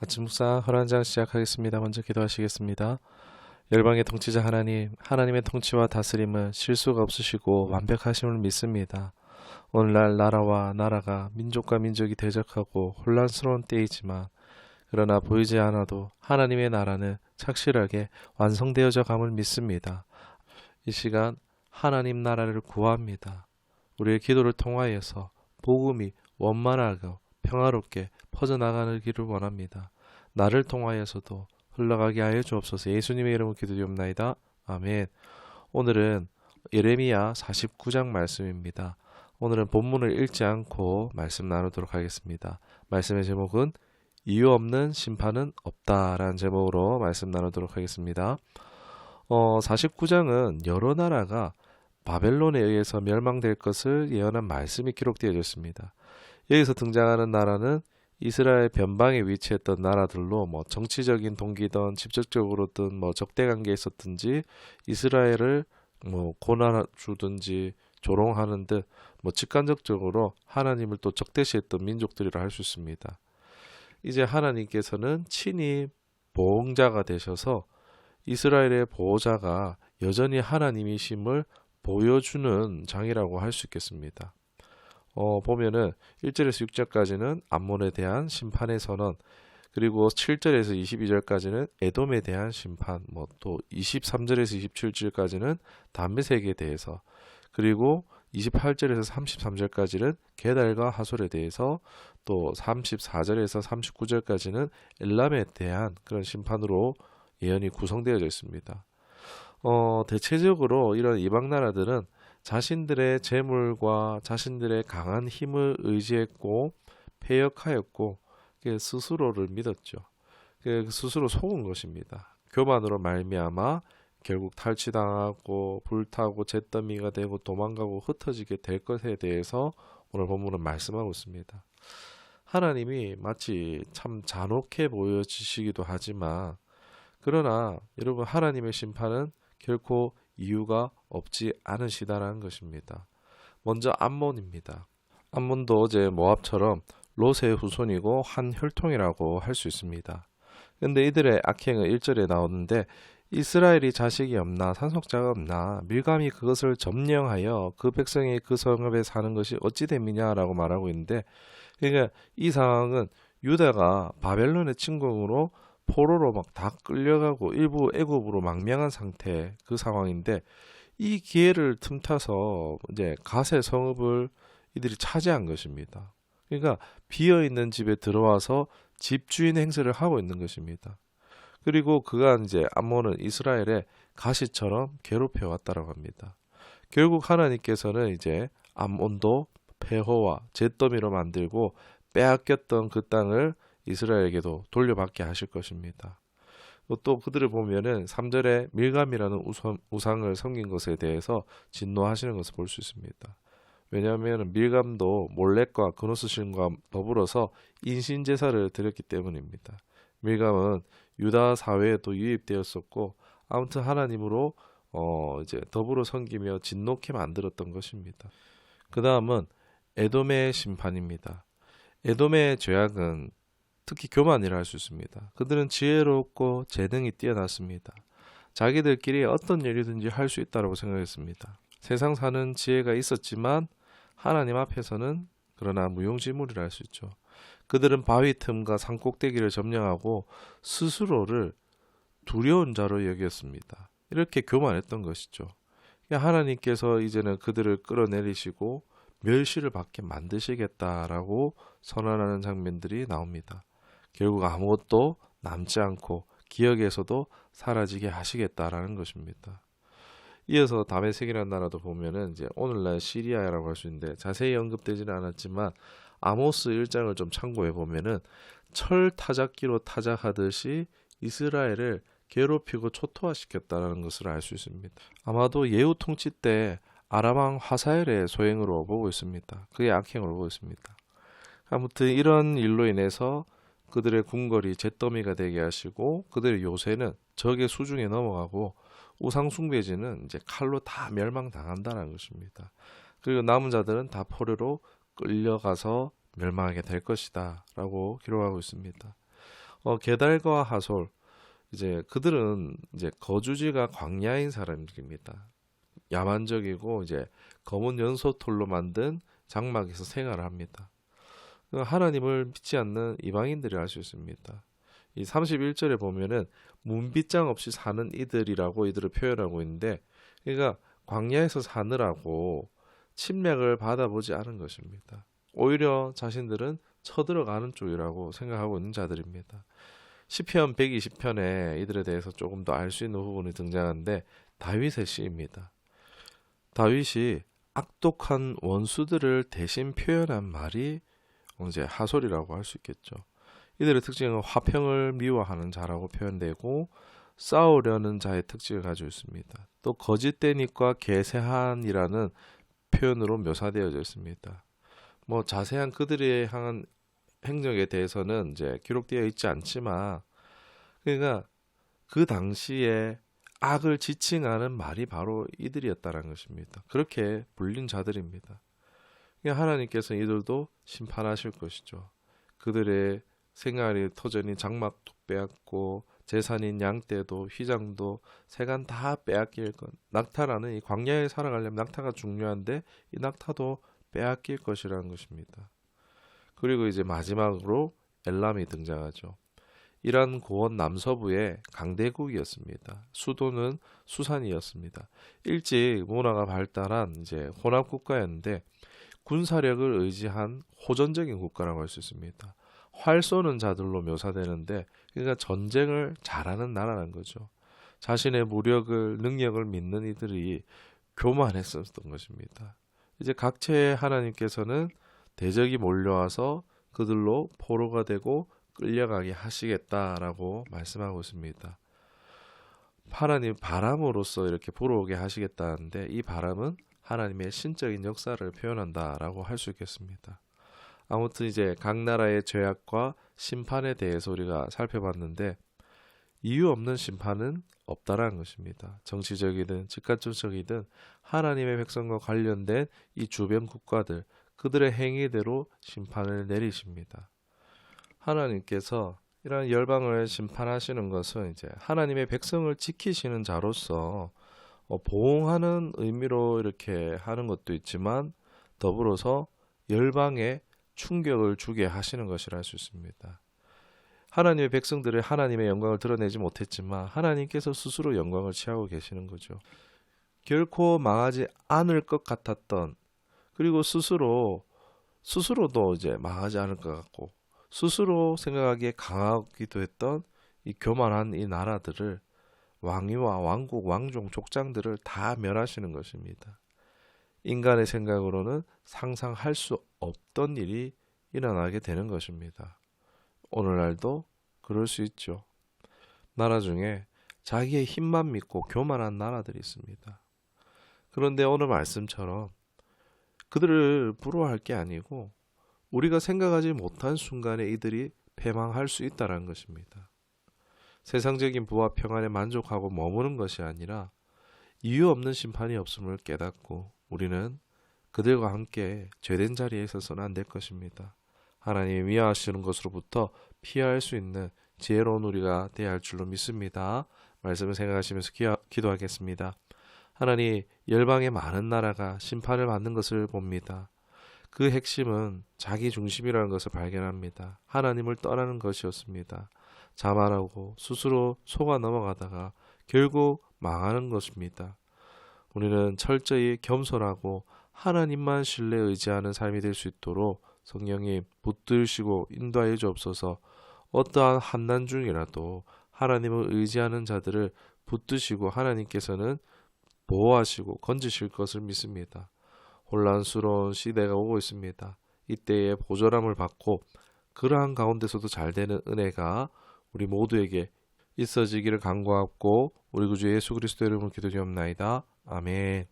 아침 묵상 허란장 시작하겠습니다. 먼저 기도하시겠습니다. 열방의 통치자 하나님, 하나님의 통치와 다스림은 실수가 없으시고 완벽하심을 믿습니다. 오늘날 나라가 민족과 민족이 대적하고 혼란스러운 때이지만 그러나 보이지 않아도 하나님의 나라는 착실하게 완성되어져 감을 믿습니다. 이 시간 하나님 나라를 구합니다. 우리의 기도를 통하여서 복음이 원만하고 평화롭게 퍼져나가는 길을 원합니다. 나를 통하여서도 흘러가게 하여 주옵소서. 예수님의 이름으로 기도드리옵나이다. 아멘. 오늘은 예레미야 49장 말씀입니다. 오늘은 본문을 읽지 않고 말씀 나누도록 하겠습니다. 말씀의 제목은 이유 없는 심판은 없다라는 제목으로 말씀 나누도록 하겠습니다. 49장은 여러 나라가 바벨론에 의해서 멸망될 것을 예언한 말씀이 기록되어 있습니다. 여기서 등장하는 나라는 이스라엘 변방에 위치했던 나라들로 정치적인 동기든 직접적으로든 적대 관계에 있었든지 이스라엘을 고난 주든지 조롱하는 듯 직간접적으로 하나님을 또 적대시했던 민족들이라 할 수 있습니다. 이제 하나님께서는 친히 보응자가 되셔서 이스라엘의 보호자가 여전히 하나님이심을 보여주는 장이라고 할 수 있겠습니다. 보면은 1절에서 6절까지는 암몬에 대한 심판의 선언, 그리고 7절에서 22절까지는 에돔에 대한 심판, 또 23절에서 27절까지는 담메색에 대해서, 그리고 28절에서 33절까지는 게달과 하솔에 대해서, 또 34절에서 39절까지는 엘람에 대한 그런 심판으로 예언이 구성되어져 있습니다. 대체적으로 이런 이방 나라들은 자신들의 재물과 자신들의 강한 힘을 의지했고 패역하였고 스스로를 믿었죠. 스스로 속은 것입니다. 교만으로 말미암아 결국 탈취당하고 불타고 잿더미가 되고 도망가고 흩어지게 될 것에 대해서 오늘 본문은 말씀하고 있습니다. 하나님이 마치 참 잔혹해 보여지시기도 하지만 그러나 여러분, 하나님의 심판은 결코 이유가 없지 않으시다라는 것입니다. 먼저 암몬입니다. 암몬도 어제 모압처럼 롯의 후손이고 한 혈통이라고 할 수 있습니다. 그런데 이들의 악행은 1절에 나오는데 이스라엘이 자식이 없나 산속자가 없나 밀감이 그것을 점령하여 그 백성이 그 성읍에 사는 것이 어찌 됨이냐라고 말하고 있는데, 그러니까 이 상황은 유다가 바벨론의 침공으로 포로로 다 끌려가고 일부 애굽으로 망명한 상태 그 상황인데, 이 기회를 틈타서 이제 가세 성읍을 이들이 차지한 것입니다. 그러니까 비어 있는 집에 들어와서 집주인 행세를 하고 있는 것입니다. 그리고 그간 이제 암몬은 이스라엘의 가시처럼 괴롭혀 왔다라고 합니다. 결국 하나님께서는 이제 암몬도 폐허와 잿더미로 만들고 빼앗겼던 그 땅을 이스라엘에게도 돌려받게 하실 것입니다. 또 그들을 보면은 3절에 밀감이라는 우상을 섬긴 것에 대해서 진노하시는 것을 볼 수 있습니다. 왜냐하면 밀감도 몰렉과 그노스 신과 더불어서 인신제사를 드렸기 때문입니다. 밀감은 유다 사회에도 유입되었었고 아무튼 하나님으로 이제 더불어 섬기며 진노케 만들었던 것입니다. 그 다음은 에돔의 심판입니다. 에돔의 죄악은 특히 교만이라 할 수 있습니다. 그들은 지혜롭고 재능이 뛰어났습니다. 자기들끼리 어떤 일이든지 할 수 있다고 생각했습니다. 세상 사는 지혜가 있었지만 하나님 앞에서는 그러나 무용지물이라 할 수 있죠. 그들은 바위 틈과 산꼭대기를 점령하고 스스로를 두려운 자로 여겼습니다. 이렇게 교만했던 것이죠. 하나님께서 이제는 그들을 끌어내리시고 멸시를 받게 만드시겠다라고 선언하는 장면들이 나옵니다. 결국 아무것도 남지 않고 기억에서도 사라지게 하시겠다라는 것입니다. 이어서 다메섹이라는 나라도 보면은 이제 오늘날 시리아라고 할 수 있는데 자세히 언급되지는 않았지만 아모스 1장을 좀 참고해 보면은 철 타작기로 타작하듯이 이스라엘을 괴롭히고 초토화시켰다라는 것을 알 수 있습니다. 아마도 예후 통치 때 아람 왕 화사엘의 소행으로 보고 있습니다. 그의 악행으로 보고 있습니다. 아무튼 이런 일로 인해서 그들의 궁궐이 잿더미가 되게 하시고 그들의 요새는 적의 수중에 넘어가고 우상 숭배지는 이제 칼로 다 멸망당한다는 것입니다. 그리고 남은 자들은 다 포로로 끌려가서 멸망하게 될 것이다 라고 기록하고 있습니다. 게달과 하솔, 이제 그들은 이제 거주지가 광야인 사람들입니다. 야만적이고 이제 검은 연소털로 만든 장막에서 생활을 합니다. 하나님을 믿지 않는 이방인들이 알 수 있습니다. 이 31절에 보면은 문빗장 없이 사는 이들이라고 이들을 표현하고 있는데, 그러니까 광야에서 사느라고 침략을 받아보지 않은 것입니다. 오히려 자신들은 쳐들어가는 쪽이라고 생각하고 있는 자들입니다. 시편 120편에 이들에 대해서 조금 더 알 수 있는 부분이 등장하는데, 다윗의 시입니다. 다윗이 악독한 원수들을 대신 표현한 말이 이제 하솔이라고 할 수 있겠죠. 이들의 특징은 화평을 미워하는 자라고 표현되고, 싸우려는 자의 특징을 가지고 있습니다. 또 거짓된 입과 개세한이라는 표현으로 묘사되어져 있습니다. 뭐 자세한 그들의 향한 행적에 대해서는 이제 기록되어 있지 않지만, 그러니까 그 당시에 악을 지칭하는 말이 바로 이들이었다는 것입니다. 그렇게 불린 자들입니다. 하나님께서 이들도 심판하실 것이죠. 그들의 생활의 터전인 장막도 빼앗고, 재산인 양떼도 휘장도 세간 다 빼앗길 것. 낙타라는 이 광야에 살아가려면 낙타가 중요한데 이 낙타도 빼앗길 것이라는 것입니다. 그리고 이제 마지막으로 엘람이 등장하죠. 이란 고원 남서부의 강대국이었습니다. 수도는 수산이었습니다. 일찍 문화가 발달한 이제 혼합 국가였는데, 군사력을 의지한 호전적인 국가라고 할 수 있습니다. 활 쏘는 자들로 묘사되는데, 그러니까 전쟁을 잘하는 나라라는 거죠. 자신의 무력을, 능력을 믿는 이들이 교만했었던 것입니다. 이제 각처의 하나님께서는 대적이 몰려와서 그들로 포로가 되고 끌려가게 하시겠다라고 말씀하고 있습니다. 하나님 바람으로서 이렇게 불어오게 하시겠다는데, 이 바람은 하나님의 신적인 역사를 표현한다라고 할 수 있겠습니다. 아무튼 이제 각 나라의 죄악과 심판에 대해서 우리가 살펴봤는데, 이유 없는 심판은 없다라는 것입니다. 정치적이든 직간접적이든 하나님의 백성과 관련된 이 주변 국가들, 그들의 행위대로 심판을 내리십니다. 하나님께서 이러한 열방을 심판하시는 것은 이제 하나님의 백성을 지키시는 자로서 보호하는 의미로 이렇게 하는 것도 있지만, 더불어서 열방에 충격을 주게 하시는 것이라 할 수 있습니다. 하나님의 백성들이 하나님의 영광을 드러내지 못했지만 하나님께서 스스로 영광을 취하고 계시는 거죠. 결코 망하지 않을 것 같았던, 그리고 스스로도 이제 망하지 않을 것 같고 스스로 생각하기에 강하기도 했던 이 교만한 이 나라들을, 왕위와 왕국, 왕종, 족장들을 다 멸하시는 것입니다. 인간의 생각으로는 상상할 수 없던 일이 일어나게 되는 것입니다. 오늘날도 그럴 수 있죠. 나라 중에 자기의 힘만 믿고 교만한 나라들이 있습니다. 그런데 오늘 말씀처럼 그들을 부러워할 게 아니고, 우리가 생각하지 못한 순간에 이들이 패망할 수 있다는 것입니다. 세상적인 부와 평안에 만족하고 머무는 것이 아니라 이유 없는 심판이 없음을 깨닫고, 우리는 그들과 함께 죄된 자리에 있어서는 안 될 것입니다. 하나님이 미워하시는 것으로부터 피할 수 있는 지혜로운 우리가 되어야 할 줄로 믿습니다. 말씀을 생각하시면서 기도하겠습니다. 하나님, 열방의 많은 나라가 심판을 받는 것을 봅니다. 그 핵심은 자기 중심이라는 것을 발견합니다. 하나님을 떠나는 것이었습니다. 자만하고 스스로 속아 넘어가다가 결국 망하는 것입니다. 우리는 철저히 겸손하고 하나님만 신뢰 의지하는 삶이 될 수 있도록 성령님 붙들시고 인도하여 주옵소서. 어떠한 환난 중이라도 하나님을 의지하는 자들을 붙드시고 하나님께서는 보호하시고 건지실 것을 믿습니다. 혼란스러운 시대가 오고 있습니다. 이때에 보절함을 받고 그러한 가운데서도 잘 되는 은혜가 우리 모두에게 있어지기를 간구하고 우리 구주 예수 그리스도의 이름으로 기도드리옵나이다. 아멘.